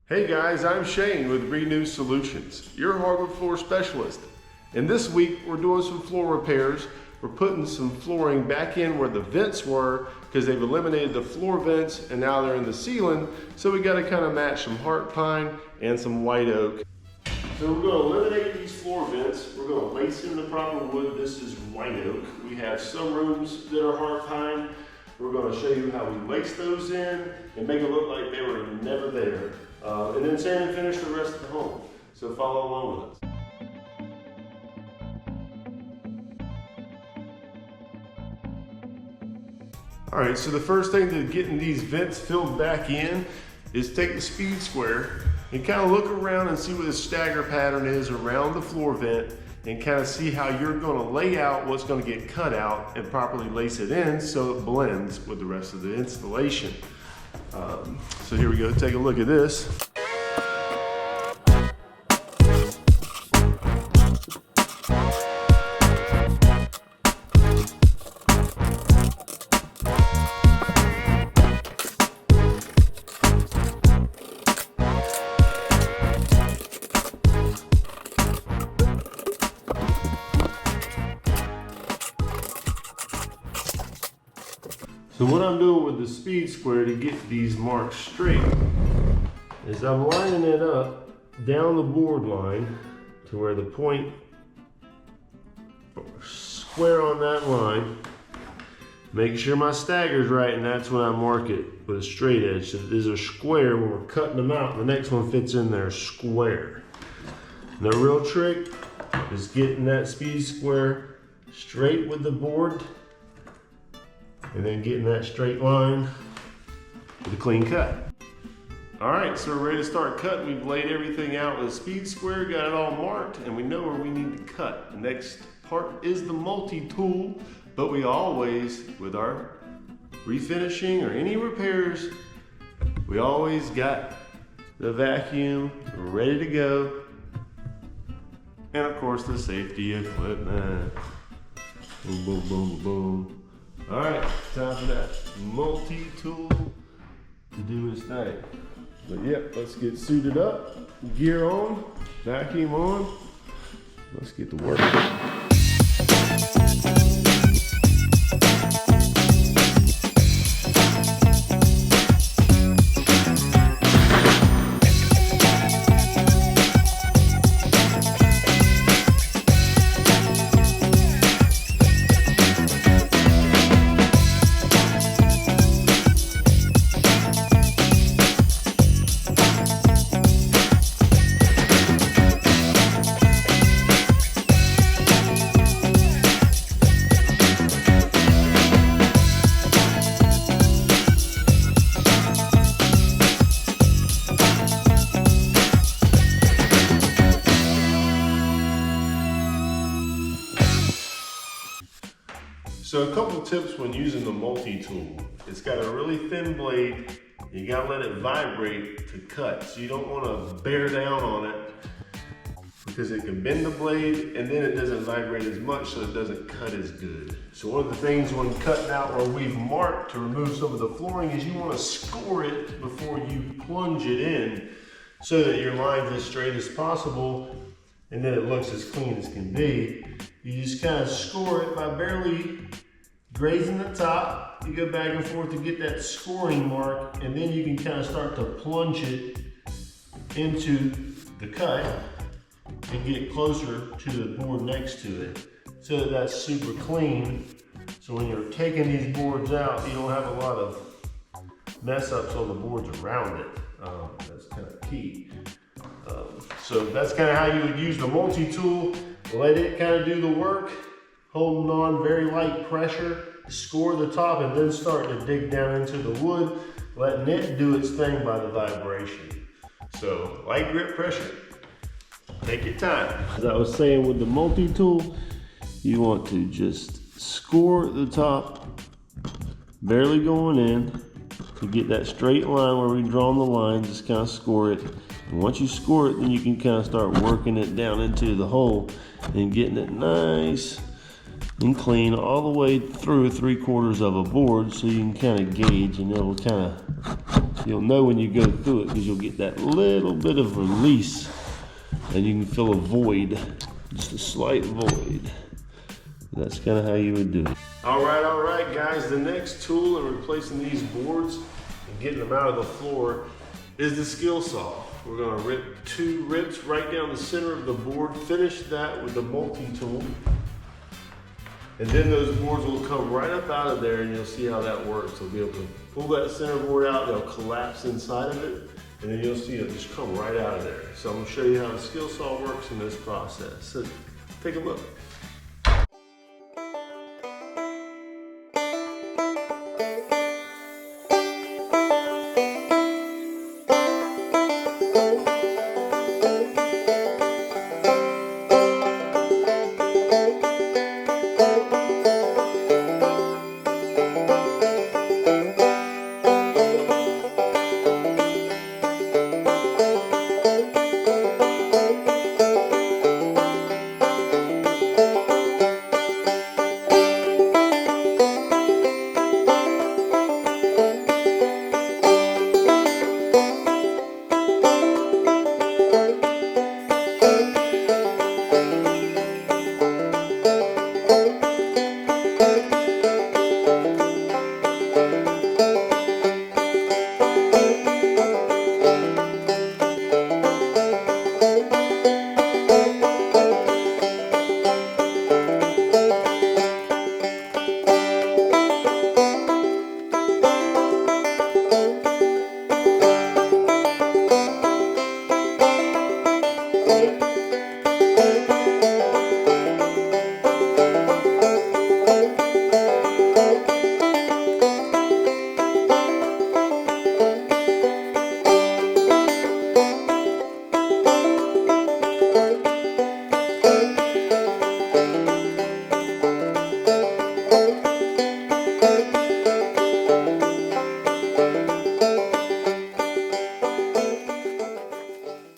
Hey guys, I'm Shane with Renew Solutions, your hardwood floor specialist. And this week we're doing some floor repairs. We're putting some flooring back in where the vents were because they've eliminated the floor vents and now they're in the ceiling. So we got to kind of match some heart pine and some white oak. So we're going to eliminate these floor vents. We're going to lace in the proper wood. This is white oak. We have some rooms that are heart pine. We're going to show you how we lace those in and make it look like they were never there. And then sand and finish the rest of the home. So follow along with us. All right, so the first thing to getting these vents filled back in is take the speed square and kind of look around and see what the stagger pattern is around the floor vent and kind of see how you're going to lay out what's going to get cut out and properly lace it in so it blends with the rest of the installation. So here we go, take a look at this. So what I'm doing with the speed square to get these marks straight is I'm lining it up down the board line to where the point square on that line, making sure my stagger's right, and that's when I mark it with a straight edge. So there's a square when we're cutting them out, the next one fits in there square. And the real trick is getting that speed square straight with the board and then getting that straight line with a clean cut. All right, so we're ready to start cutting. We've laid everything out with a speed square, got it all marked, and we know where we need to cut. The next part is the multi-tool, but we always, with our refinishing or any repairs, we always got the vacuum ready to go. And of course the safety equipment. Boom, boom, boom, boom. All right, time for that multi-tool to do its thing. But yep, let's get suited up, gear on, vacuum on. Let's get to work. So a couple tips when using the multi-tool. It's got a really thin blade. You gotta let it vibrate to cut. So you don't wanna bear down on it because it can bend the blade and then it doesn't vibrate as much so it doesn't cut as good. So one of the things when cutting out where we've marked to remove some of the flooring is you wanna score it before you plunge it in so that your line's as straight as possible and then it looks as clean as can be. You just kind of score it by barely grazing the top. You go back and forth to get that scoring mark, and then you can kind of start to plunge it into the cut and get closer to the board next to it so that that's super clean. So when you're taking these boards out, you don't have a lot of mess ups on the boards around it. That's kind of key. So that's kind of how you would use the multi-tool. Let it kind of do the work, holding on very light pressure, score the top, and then start to dig down into the wood, letting it do its thing by the vibration. So light grip pressure, take your time. As I was saying with the multi-tool, you want to just score the top, barely going in, to get that straight line where we've drawn the line, just kind of score it. And once you score it, then you can kind of start working it down into the hole and getting it nice and clean all the way through 3/4 of a board so you can kind of gauge and it'll kind of You'll know when you go through it because you'll get that little bit of release and you can feel a void, just a slight void. That's kind of how you would do it. All right, guys. The next tool in replacing these boards and getting them out of the floor is the skill saw. We're gonna rip 2 rips right down the center of the board, finish that with the multi-tool. And then those boards will come right up out of there and you'll see how that works. We'll be able to pull that center board out, they'll collapse inside of it, and then you'll see it just come right out of there. So I'm gonna show you how the skill saw works in this process. So take a look.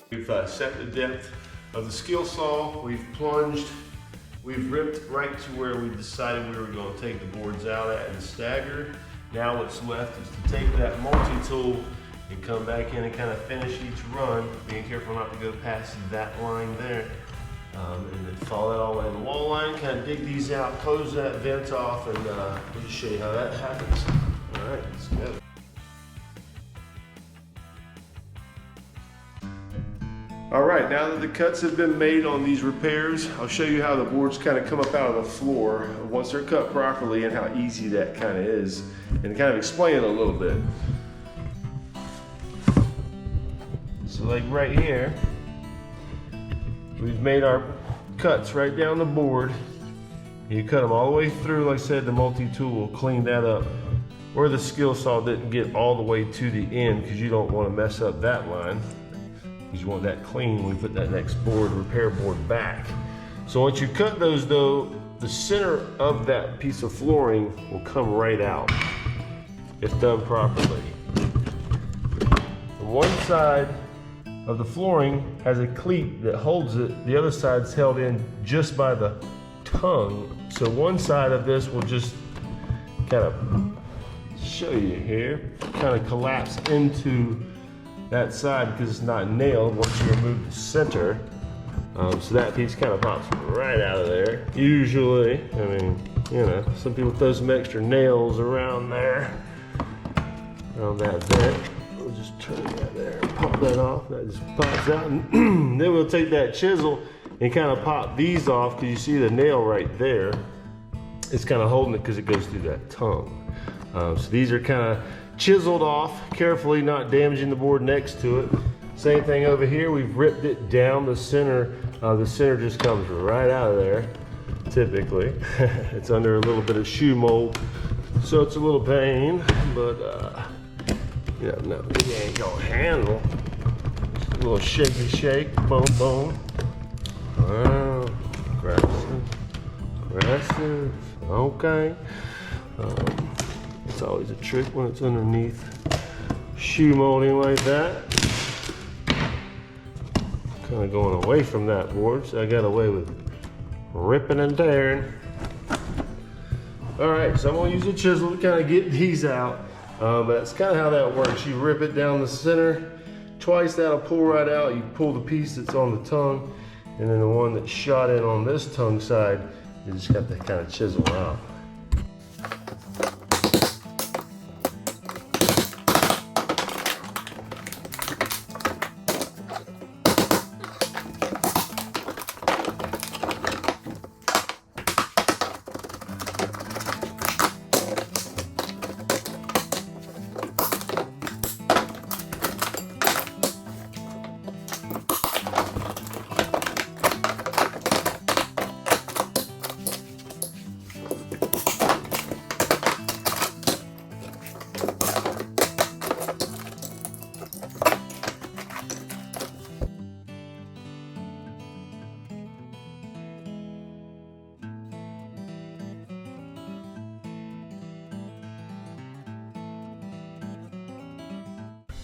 We've set the depth of the skill saw, we've plunged, we've ripped right to where we decided we were going to take the boards out at and stagger. Now what's left is to take that multi-tool and come back in and kind of finish each run, being careful not to go past that line there. And then follow that all the way to the wall line, kind of dig these out, close that vent off, and we'll just show you how that happens. All right, let's go. All right, now that the cuts have been made on these repairs, I'll show you how the boards kind of come up out of the floor once they're cut properly and how easy that kind of is, and kind of explain it a little bit. So like right here, we've made our cuts right down the board. You cut them all the way through. Like I said, the multi-tool will clean that up. Where the skill saw didn't get all the way to the end because you don't want to mess up that line. Because you want that clean when we put that next board, repair board back. So once you cut those though, the center of that piece of flooring will come right out if done properly. One side of the flooring has a cleat that holds it. The other side's held in just by the tongue. So one side of this will just kind of show you here, kind of collapse into that side because it's not nailed once you remove the center. So that piece kind of pops right out of there. Usually, I mean, you know, some people throw some extra nails around there, around that vent. We'll just turn that there, pop that off. That just pops out, and then we'll take that chisel and kind of pop these off because you see the nail right there. It's kind of holding it because it goes through that tongue. So these are kind of chiseled off carefully, not damaging the board next to it. Same thing over here. We've ripped it down the center. The center just comes right out of there. Typically, it's under a little bit of shoe mold, so it's a little pain. But yeah, no, it ain't gonna handle. Just a little shaky shake, boom, boom. Aggressive. Okay. It's always a trick when it's underneath shoe molding like that. Kind of going away from that board, so I got away with ripping and tearing. All right, so I'm gonna use a chisel to kind of get these out. But that's kind of how that works. You rip it down the center twice, that'll pull right out. You pull the piece that's on the tongue, and then the one that's shot in on this tongue side, you just got to kind of chisel out.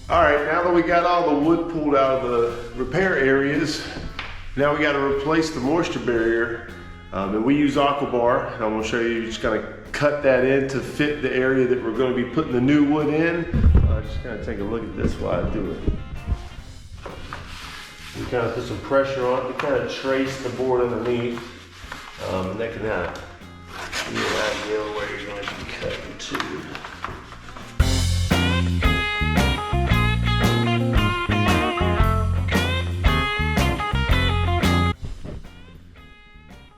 All right, now that we got all the wood pulled out of the repair areas, now we got to replace the moisture barrier. And we use Aquabar, and I'm going to show you, just kind of cut that in to fit the area that we're going to be putting the new wood in. Just kind of take a look at this while I do it. We kind of put some pressure on it to kind of trace the board underneath, and that can kind of give you an idea of where you're going to be cutting to.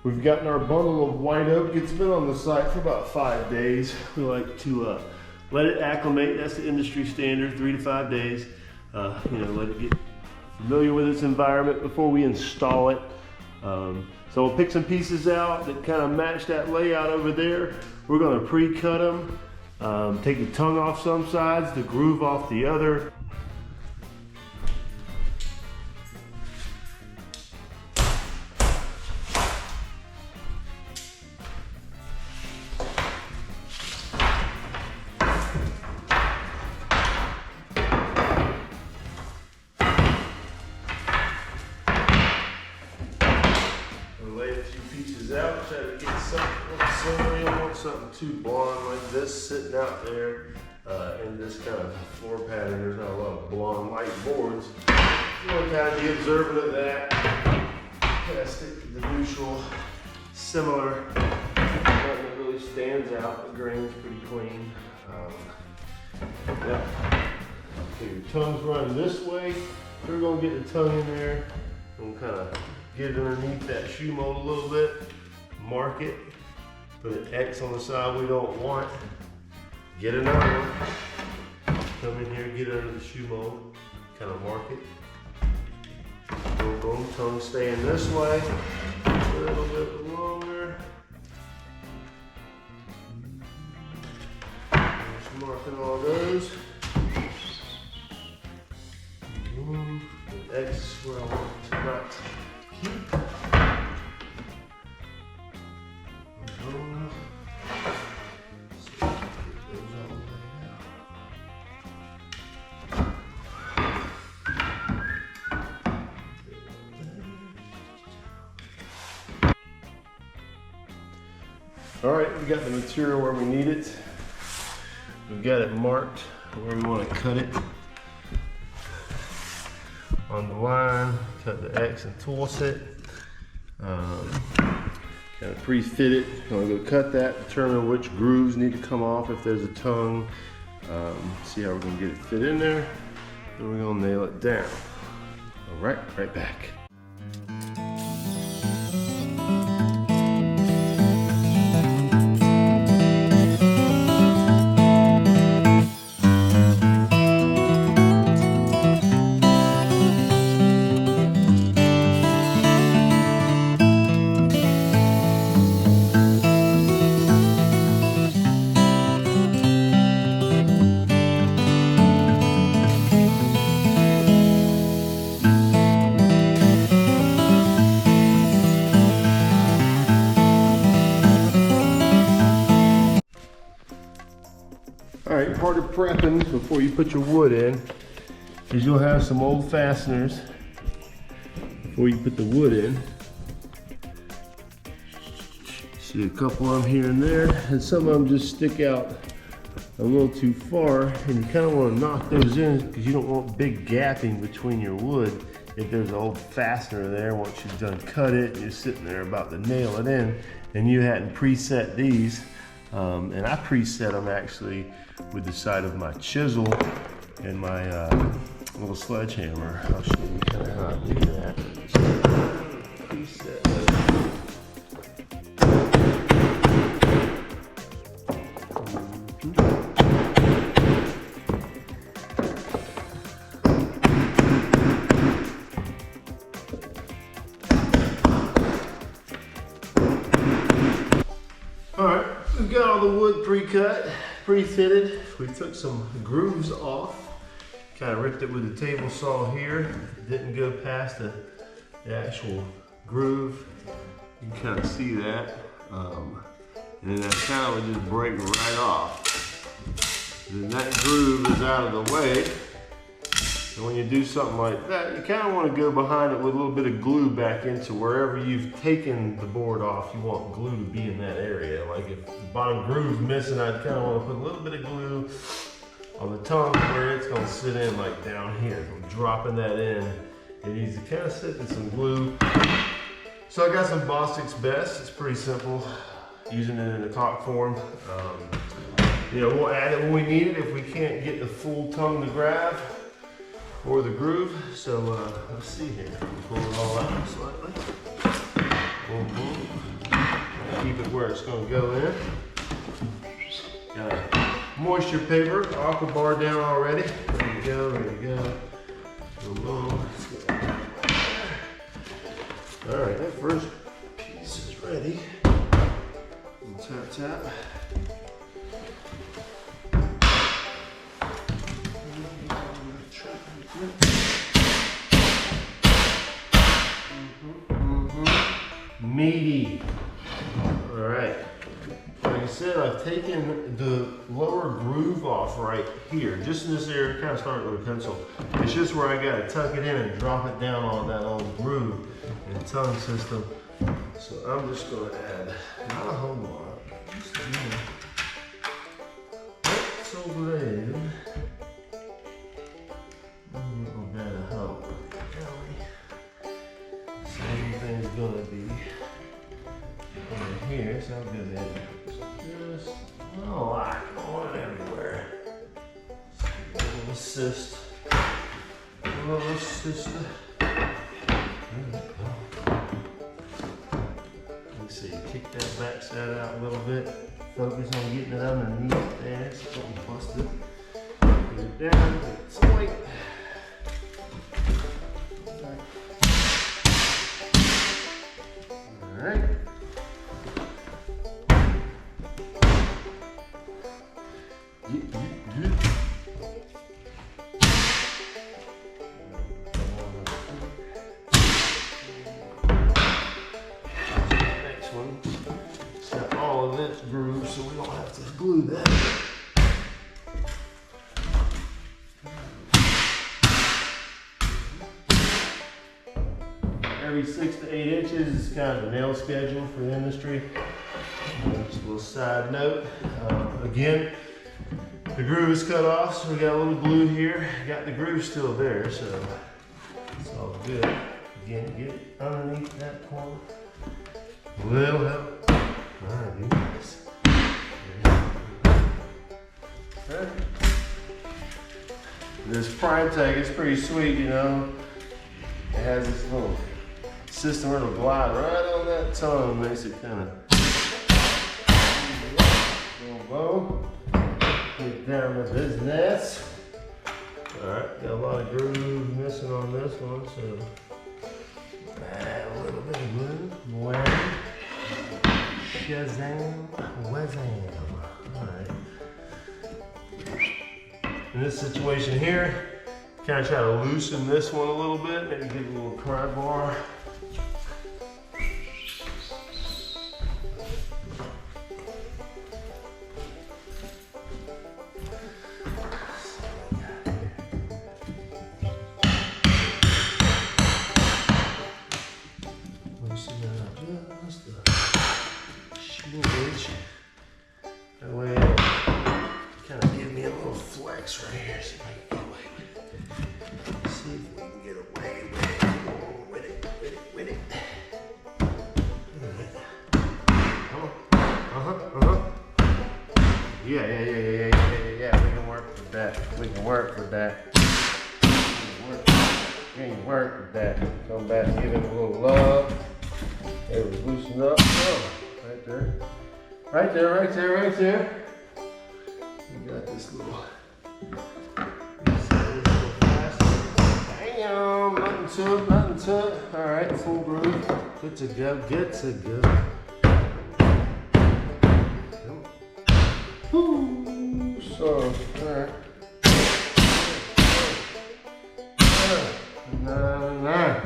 We've gotten our bundle of white oak. It's been on the site for about 5 days. We like to let it acclimate. That's the industry standard, 3 to 5 days. Let it get familiar with its environment before we install it. So we'll pick some pieces out that kind of match that layout over there. We're going to pre-cut them, take the tongue off some sides, the groove off the other. Out, try to get something similar. You don't want something too blonde like this sitting out there in this kind of floor pattern. There's not a lot of blonde light boards. You want to kind of be observant of that. Kind of stick to the neutral, similar. Nothing that really stands out. The grain's pretty clean. Yeah. Okay, your tongue's running this way. We're going to get the tongue in there and kind of get it underneath that shoe mold a little bit. Mark it, put an X on the side we don't want, get another one, come in here, get under the shoe mold, kind of mark it, boom, boom, tongue staying this way, a little bit longer, just marking all those, boom, the X is where I want to not keep. All right, we got the material where we need it. We've got it marked where we want to cut it. On the line, cut the X and tool it. Kind of pre-fit it. I'm gonna go cut that, determine which grooves need to come off if there's a tongue. See how we're gonna get it fit in there. Then we're gonna nail it down. All right, right back. Alright, part of prepping before you put your wood in is you'll have some old fasteners before you put the wood in. See a couple of them here and there, and some of them just stick out a little too far, and you kind of want to knock those in because you don't want big gapping between your wood. If there's an old fastener there, once you've done cut it, you're sitting there about to nail it in, and you hadn't preset these, and I preset them actually with the side of my chisel and my little sledgehammer. I'll show you kind of how I do that. Preset those. Alright, we've got all the wood pre-cut, pre-fitted. We took some grooves off. Kind of ripped it with the table saw here. Didn't go past the actual groove. You can kind of see that. And then that kind of would just break right off. And then that groove is out of the way. And when you do something like that, you kind of want to go behind it with a little bit of glue back into wherever you've taken the board off. You want glue to be in that area. Like if the bottom groove's missing, I'd kind of want to put a little bit of glue on the tongue where it's going to sit in, like down here. I'm dropping that in. It needs to kind of sit in some glue. So I got some Bostic's Best. It's pretty simple, using it in a caulk form. You know, we'll add it when we need it if we can't get the full tongue to grab or the groove. So let's see here. Pull it all out slightly. Boom, boom. Keep it where it's going to go in. Got a moisture paper, aqua bar down already. There you go, there you go. Boom, boom. All right, that first piece is ready. Tap, tap. Meaty. All right. Like I said, I've taken the lower groove off right here, just in this area, kind of starting with a pencil. It's just where I got to tuck it in and drop it down on that old groove and tongue system. So I'm just going to add not a whole lot, just a blade. A little bit of help. Same thing's gonna be over here, so I'll do that. Just a lot going everywhere. A little assist. A little assist. Let's see, kick that back side out a little bit. Focus on getting it underneath there. So don't bust it. Put it down, get it tight. Alright. Next one. It's got all of its grooves, so we don't have to glue that. Every 6 to 8 inches is kind of the nail schedule for the industry. Just a little side note. Again, the groove is cut off, so we got a little glue here. Got the groove still there, so it's all good. Again, get it underneath that corner. Will help. Alright, do this. Right. This prime tag is pretty sweet, you know. It has this little system where it'll glide right on that tongue, makes it kind of low. Get down to business. Alright, got a lot of groove missing on this one, so add a little bit of glue. Wham. Shazam. Wazam. Alright. In this situation here, kind of try to loosen this one a little bit, maybe give it a little pry bar. Loosen that up just a smidge. That way it'll kind of Ain't work with that. Come back and give it a little love. It was loosened up. Oh, right there. Right there, right there, right there. We got this little Damn, nothing to it, nothing to it. All right, full groove. Good to go, good to go. Woo, so, all right. 9.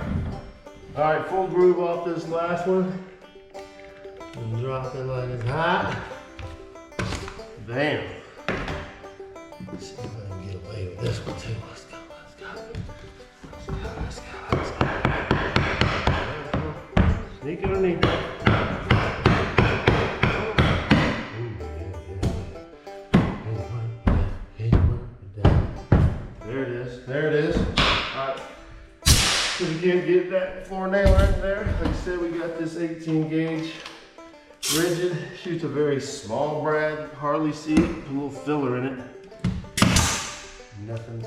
All right, full groove off this last one. And drop it like it's hot. Bam. Let's see if I can get away with this one too. Let's go, let's go. Let's go, let's go, let's go. Sneak underneath. There it is, there it is. All right. So you can't get that 4-nailer in there. Like I said, we got this 18 gauge rigid. Shoots a very small brad, hardly see it. A little filler in it. Nothing